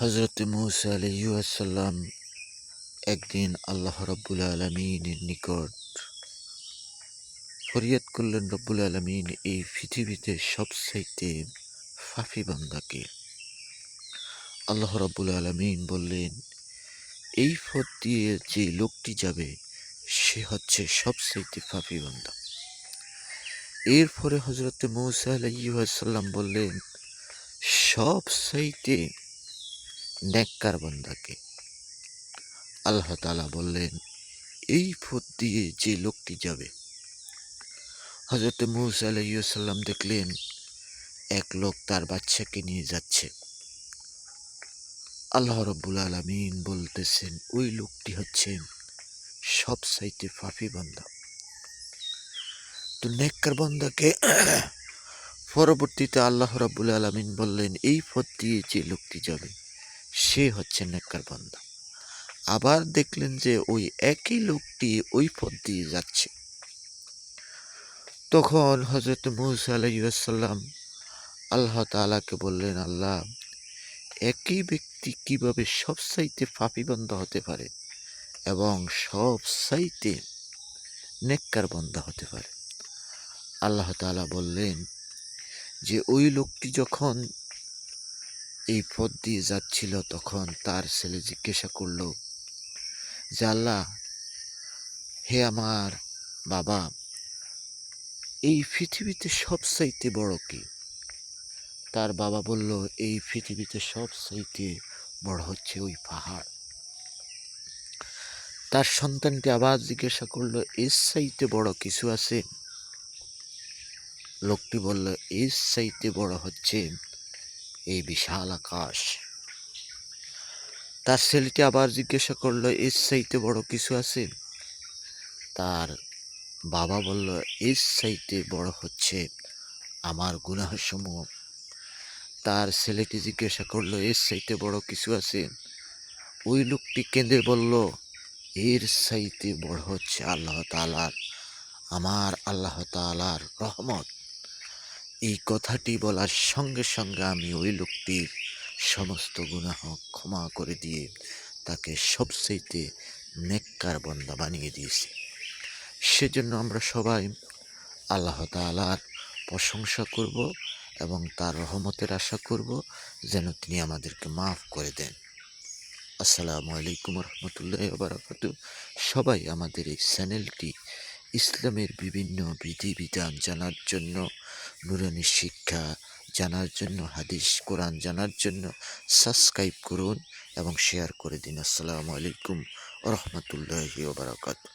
হযরত মূসা আলাইহিসসালাম একদিন আল্লাহ রাব্বুল আলামিনের নিকট ফরিয়াদ করলেন, রব্বুল আলামিন এই পৃথিবীতে সবচাইতে পাপী বান্দাকে। আল্লাহ রাব্বুল আলামিন বললেন, এই পথ দিয়ে যে লোকটি যাবে সে হচ্ছে সবচাইতে পাপী বান্দা। এরপরে হযরত মূসা আলাইহিসসালাম বললেন, সবচাইতে নেককার বান্দাকে। আল্লাহ তাআলা বললেন, এই পথ দিয়ে যে লোকটি যাবে। হযরত মূসা আলাইহিসসালাম দেখলেন এক লোক তার বাচ্চাকে নিয়ে যাচ্ছে। আল্লাহ রাব্বুল আলামিন বলতেছেন, ওই লোকটি হচ্ছে সবচাইতে পাপী বান্দা। তো নেককার বান্দাকে পরবর্তীতে আল্লাহ রাব্বুল আলামিন বললেন, এই পথ দিয়ে যে লোকটি যাবে সে হচ্ছে নেককার বান্দা। আবার দেখলেন যে ওই একই লোকটি ওই পথ দিয়ে যাচ্ছে। তখন হযরত মূসা আলাইহিসসালাম আল্লাহ তাআলাকে বললেন, আল্লাহ, একই ব্যক্তি কিভাবে সবচাইতে পাপী বান্দা হতে পারে এবং সবচাইতে নেককার বান্দা হতে পারে? আল্লাহ তাআলা বললেন যে ওই লোকটি যখন এই পথ দিয়ে যাচ্ছিল তখন তার ছেলে জিজ্ঞাসা করল যে, আল্লাহ, হে আমার বাবা, এই পৃথিবীতে সবচাইতে বড় কি? তার বাবা বলল, এই পৃথিবীতে সবচাইতে বড় হচ্ছে ওই পাহাড়। তার সন্তানটি আবার জিজ্ঞাসা করলো, এর চাইতে বড় কিছু আছে? লোকটি বলল, এর চাইতে বড় হচ্ছে এই বিশাল আকাশ। তার ছেলেটি আবার জিজ্ঞাসা করলো, এর চাইতে বড় কিছু আছে? তার বাবা বলল, এর চাইতে বড় হচ্ছে আমার গুনাহসমূহ। তার ছেলেটি জিজ্ঞাসা করলো, এর চাইতে বড় কিছু আছে? ওই লোকটি কেঁদে বলল, এর চাইতে বড় হচ্ছে আল্লাহ তাআলার, আমার আল্লাহ তাআলার রহমত। এই কথাটি বলার সঙ্গে সঙ্গে আমি ওই লোকটির সমস্ত গুনাহ ক্ষমা করে দিয়ে তাকে সবচাইতে নেককার বান্দা বানিয়ে দিয়েছি। সেজন্য আমরা সবাই আল্লাহ তাআলার প্রশংসা করব এবং তার রহমতের আশা করব যেন তিনি আমাদেরকে মাফ করে দেন। আসসালামু আলাইকুম রহমতুল্লাহি ওয়া বারাকাতুহু। সবাই আমাদের এই চ্যানেলটি ইসলামের বিভিন্ন বিধিবিধান জানার জন্য, নুরানি শিক্ষা জানার জন্য, হাদিস কোরআন জানার জন্য সাবস্ক্রাইব করুন এবং শেয়ার করে দিন। আসসালামু আলাইকুম রহমতুল্লাহি ওয়া বারাকাতুহু।